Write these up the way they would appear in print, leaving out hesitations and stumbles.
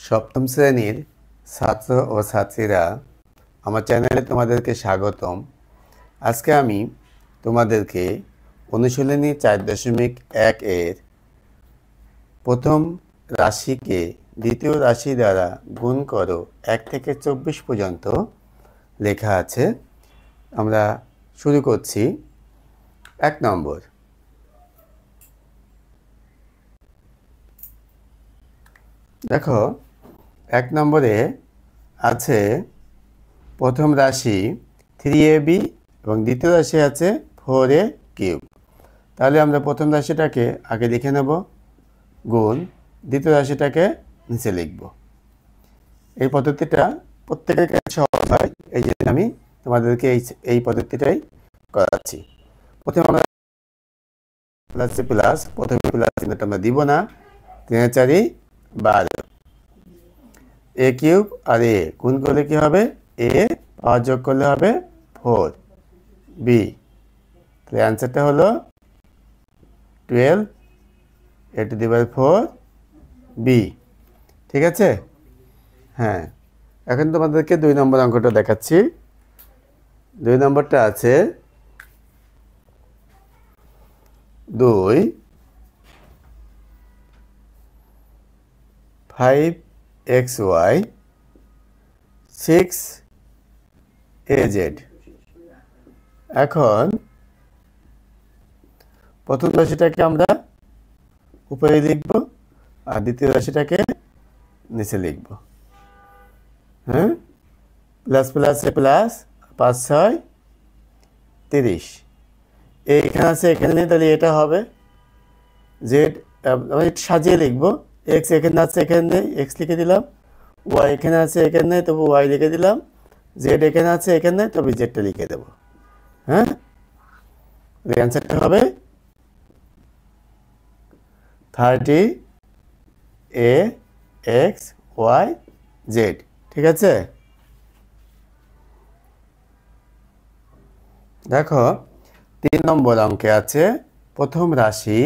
সপ্তম শ্রেণীর ছাত্র ও ছাত্রীরা আমার চ্যানেলে তোমাদেরকে স্বাগতম। আজকে আমি তোমাদেরকে অনুশীলনী 4.1 এর প্রথম রাশিকে দ্বিতীয় রাশি দ্বারা গুণ করো 1 থেকে 24 পর্যন্ত লেখা আছে। আমরা শুরু করছি। 1 নম্বর, দেখো 1 নম্বরে আছে প্রথম রাশি 3ab এবং দ্বিতীয় রাশি আছে 4a³। তাহলে আমরা প্রথম রাশিটাকে আগে লিখে নেব, গুণ দ্বিতীয় রাশিটাকে নিচে লিখব। এই পদ্ধতিটা প্রত্যেকের কাছে সহজ হয়, এই জন্য আমি তোমাদেরকে এই পদ্ধতিটাই করাচ্ছি। প্রথমে আমরা প্লাস প্রথমে প্লাস চিহ্নটা আমরা দিব না, 3 4 12, a³ আর a গুণ করলে কি হবে, a পাওয়ার যোগ করলে হবে 4b। তাহলে অ্যান্সারটা হলো 12a⁴b। ঠিক আছে? হ্যাঁ, এখন তোমাদেরকে 2 নম্বর অঙ্কটা দেখাচ্ছি। 2 নম্বরটা আছে 2 5xy 6az। এখন প্রথম রাশিটাকে আমরা উপরে লিখব আর দ্বিতীয় রাশিটাকে নিচে লিখব। হ্যাঁ, প্লাস প্লাসে প্লাস, 5 6 30। এখানে আছে এখানে নেই, তাহলে এটা হবে জেড। সাজিয়ে লিখব, এক্স এখানে আছে এখানে নেই, এক্স লিখে দিলাম। ওয়াই এখানে আছে এখানে নেই, তবু ওয়াই লিখে দিলাম। জেড এখানে আছে এখানে নেই, তবে জেডটা লিখে দেব। হ্যাঁ, অ্যান্সারটা হবে 30axyz। ঠিক আছে? দেখো 3 নম্বর অঙ্কে আছে প্রথম রাশি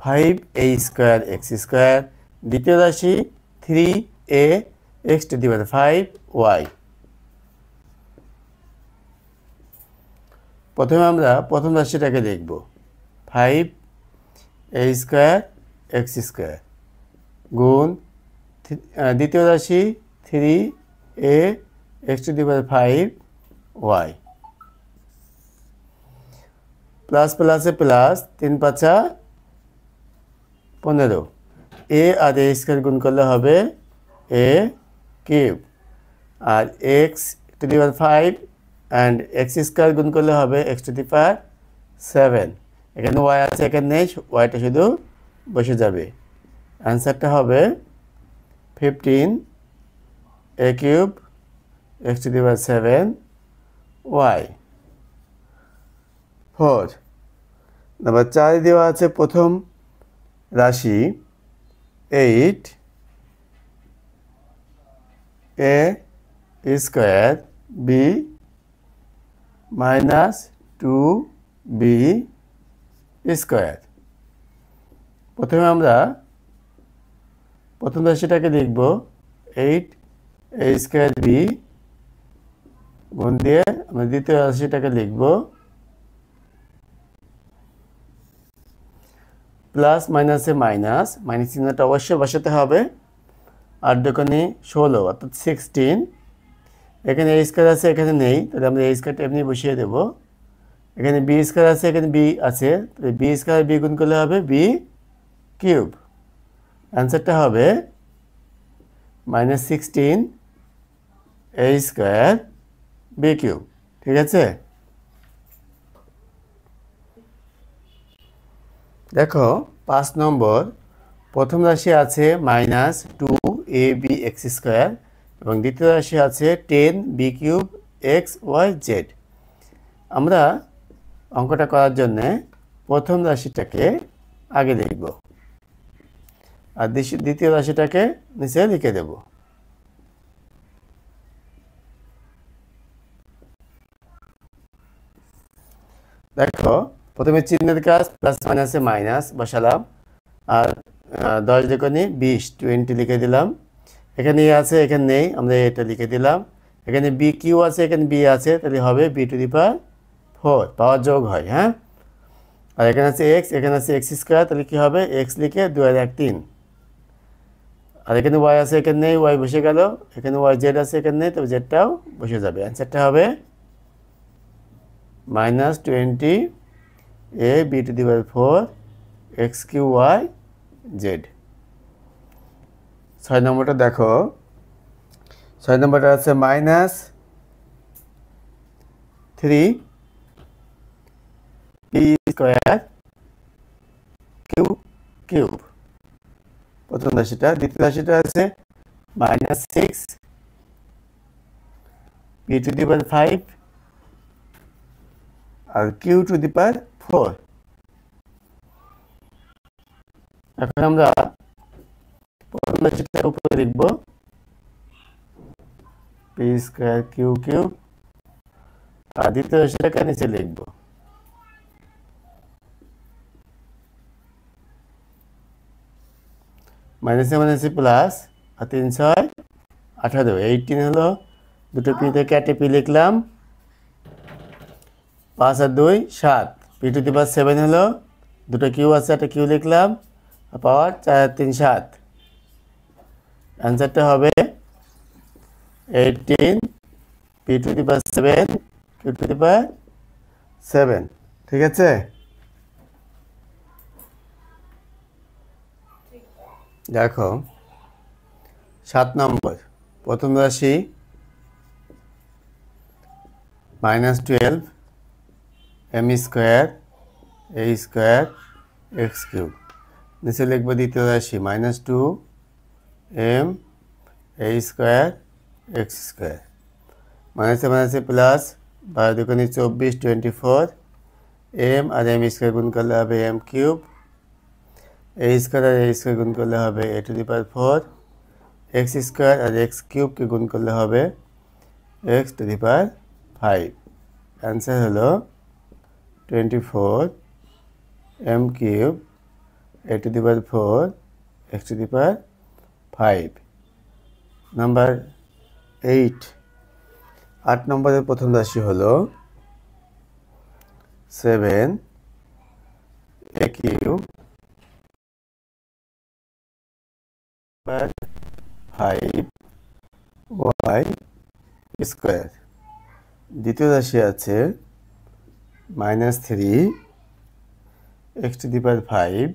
5a²x², দ্বিতীয় রাশি 3ax⁵y। প্রথমে আমরা প্রথম রাশিটাকে দেখব, 5a²x² গুণ দ্বিতীয় রাশি 3ax⁵y। প্লাস প্লাসে প্লাস, 3 5 15। a আর a² গুণ করলে হবে a³ R x⁵ and x² গুণ করলে হবে x⁵7। এখানে y আছে এখানে নেই, ওয়াইটা শুধু বসে যাবে। অ্যান্সারটা হবে 15a³ x⁵7y। 4 নাম্বার 4 দেওয়া আছে প্রথম রাশি 8a² b -2b²। প্রথমে আমরা প্রথম রাশিটাকে লিখব 8a²b গুণ দিয়ে আমরা দ্বিতীয় রাশিটাকে লিখব প্লাস মাইনাসে মাইনাস, মাইনাস চিহ্নটা অবশ্যই বসাতে হবে। 8 দুগুণে 16 অর্থাৎ 16। এখানে a² আছে এখানে নেই, তাহলে আমরা a² এমনি বসিয়ে দেব। এখানে b² আছে এখানে b আছে, তাহলে b² b গুণ করলে হবে b³। অ্যান্সারটা হবে -16a²b³। ঠিক আছে? দেখো 5 নম্বর প্রথম রাশি আছে -2abx² এবং দ্বিতীয় রাশি আছে 10b³ xyz। আমরা অঙ্কটা করার জন্য প্রথম রাশিটাকে আগে লিখব আর দ্বিতীয় রাশিটাকে নিচে লিখে দেব। দেখো প্রথমে চিহ্নের কাজ, প্লাস মাইনাসে মাইনাস বসালাম আর 10 দুগুণে 20 20 লিখে দিলাম। এখানে এ আছে, এখানে নেই, আমরা এটা লিখে দিলাম। এখানে বি কিউ আছে, এখানে বি আছে, তাহলে হবে বি টু দি পাওয়ার 4, পাওয়ার যোগ হয়, হ্যাঁ। আর এখানে আছে এক্স, এখানে আছে এক্স স্কোয়ার, তাহলে কী হবে, এক্স লিখে 2 আর 1 3। আর এখানে ওয়াই আছে, এখানে নেই, ওয়াই বসে গেল। এখানে ওয়াই জেড আছে, এখানে নেই, তবে জেডটাও বসে যাবে। অ্যান্সারটা হবে -20 A B to the power 4 X Q Y Z. 6 নম্বরটা দেখো, 6 নম্বরটা আছে -3 পি স্কোয়ার কিউ কিউব, প্রথম রাশিটা। দ্বিতীয় রাশিটা আছে -6 পি টু দি পাওয়ার 5 আর কিউ টু দি পাওয়ার 4। এখন আমরা প্রথম রাশিটার উপরে লিখব পি স্কোয়ার কিউ কিউব, আর দ্বিতীয় রাশিটাকে নিচে লিখব। মাইনাসে মাইনাসে প্লাস, আর 3 6 18, 18 হলো, দুটো পিতে কেটে পি লিখলাম, 5 আর 2 7, পি টু দি পাওয়ার 7 হলো, দুটো কিউ আছে, একটা কিউ লিখলাম, আর পাওয়ার 4 আর 3 7। অ্যান্সারটা হবে 18 P to the power 7 Q to the power 7। ঠিক আছে? দেখো 7 নম্বর, প্রথম রাশি -12 M square A square X cube. নিচে লিখব দ্বিতীয় রাশি -2 M A square X square. মাইনাসে মাইনাসে প্লাস, 12 দুগুণে 24 24, এম আর এম স্কোয়ার গুণ করলে হবে এম কিউব, এ স্কোয়ার আর এ স্কোয়ার গুণ করলে হবে A to the power 4, X square আর এক্স কিউবকে গুণ করলে হবে X to the power 5। Answer হলো 24 M cube A to the power 4 X to the power 5। Number 8, 8 নম্বরের প্রথম রাশি হলো 7 এ কিউব 5 ওয়াই স্কোয়ার। দ্বিতীয় রাশি আছে -3 X to the power 5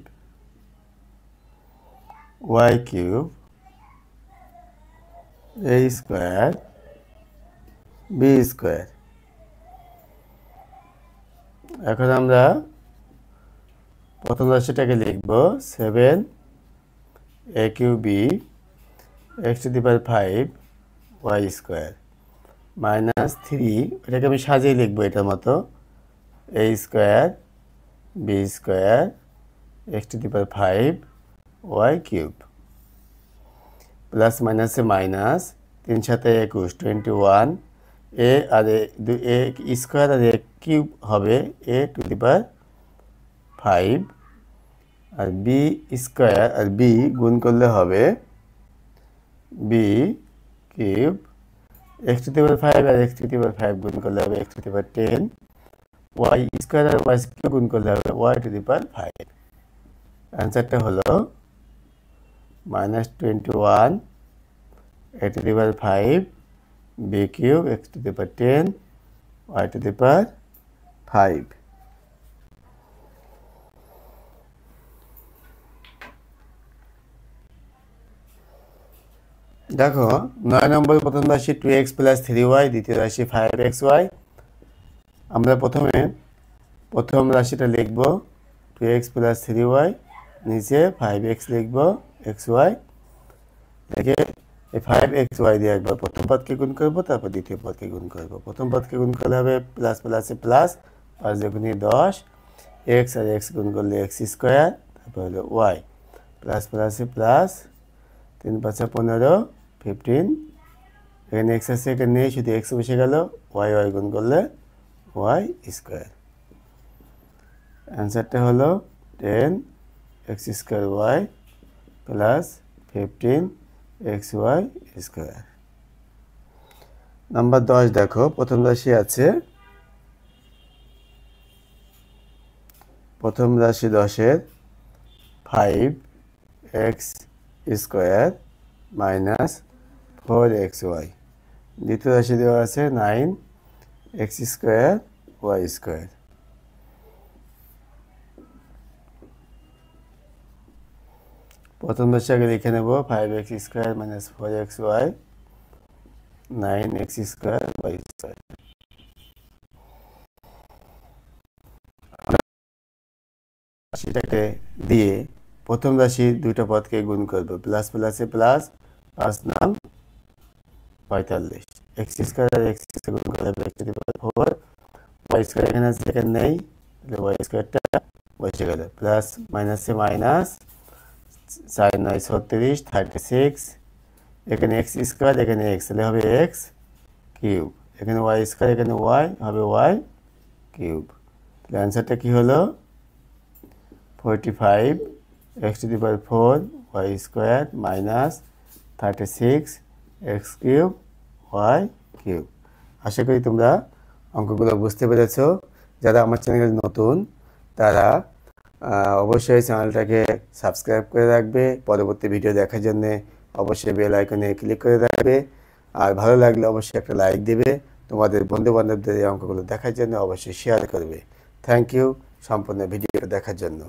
Y cube A square B square. এখন আমরা প্রথম রাশিটাকে লিখব 7 A Q B X to the power 5 Y square -3, এটাকে আমি সাজিয়ে লিখবো এটার মতো, A square B square X to the power 5 Y cube, plus মাইনাসে মাইনাস, 3 7 21 21, এ আর এ স্কোয়ার আর এ কিউব হবে A to the power 5, R B square আর বি গুণ করলে হবে B cube, X to the power 5 আর X to the power 5 গুণ করলে হবে X to the power 10, Y square আর ওয়াই কিউব গুণ করলে হবে ওয়াই টু দি পাওয়ার 5। অ্যান্সারটা হলো -21 A to the power 5 B cube X to the power 10 Y to the power 5। দেখো 9 নম্বর প্রথম রাশি 2x + 3y, দ্বিতীয় রাশি 5xy। আমরা প্রথম রাশিটা লিখব 2x + 3y, নিচে 5x লিখব xy, দেখে এই 5xy দিয়ে একবার প্রথম পদকে গুণ করব, তারপর দ্বিতীয় পদকে গুণ করব। প্রথম পদকে গুণ করলে হবে প্লাস প্লাসে প্লাস, 5 দুগুণে 10, x আর x গুণ করলে x স্কোয়ার, তারপর হলো y, প্লাস প্লাসে প্লাস, 3 5 15 15, এখানে x আছে, এখানে নেই, শুধু x বসে গেল, y y গুণ করলে y স্কোয়ার। অ্যান্সারটা হলো 10 x square y plus 15 x y square. Number 10 দেখো, প্রথম রাশি আছে, প্রথম রাশি 10-এর 5x স্কোয়ার মাইনাস 4xy। দ্বিতীয় রাশি দেওয়া আছে 9x স্কোয়ার ওয়াই স্কোয়ার। প্রথম রাশি আগে লিখে নেব, 5x square minus 4xy 9x square Y square. রাশিটাকে দিয়ে প্রথম রাশির দুইটা পদকে গুণ করবো, প্লাস প্লাসে প্লাস, 5 নাম 45, এক্স স্কোয়ার আর এক্স স্কোয়ার গুণ করলে x⁴, ওয়াই স্কোয়ার এখানে আছে, এখানে নেই, তাহলে ওয়াই স্কোয়ারটা বসে গেল, প্লাস মাইনাসে মাইনাস, 4 9 36 36, এখানে এক্স স্কোয়ার এখানে এক্স, তাহলে হবে এক্স কিউব, এখানে ওয়াই স্কোয়ার এখানে ওয়াই হবে ওয়াই কিউব। তাহলে অ্যান্সারটা কী হলো? 45x⁴ Y square minus 36x cube Y cube. আশা করি তোমরা অঙ্কগুলো বুঝতে পেরেছ। যারা আমার চ্যানেলে নতুন তারা অবশ্যই চ্যানেলটাকে সাবস্ক্রাইব করে রাখবে, পরবর্তী ভিডিও দেখার জন্য অবশ্যই বেল আইকনে ক্লিক করে রাখবে, আর ভালো লাগলে অবশ্যই একটা লাইক দেবে, তোমাদের বন্ধুবান্ধবদের এই অঙ্কগুলো দেখার জন্য অবশ্যই শেয়ার করবে। থ্যাংক ইউ সম্পূর্ণ ভিডিওটা দেখার জন্য।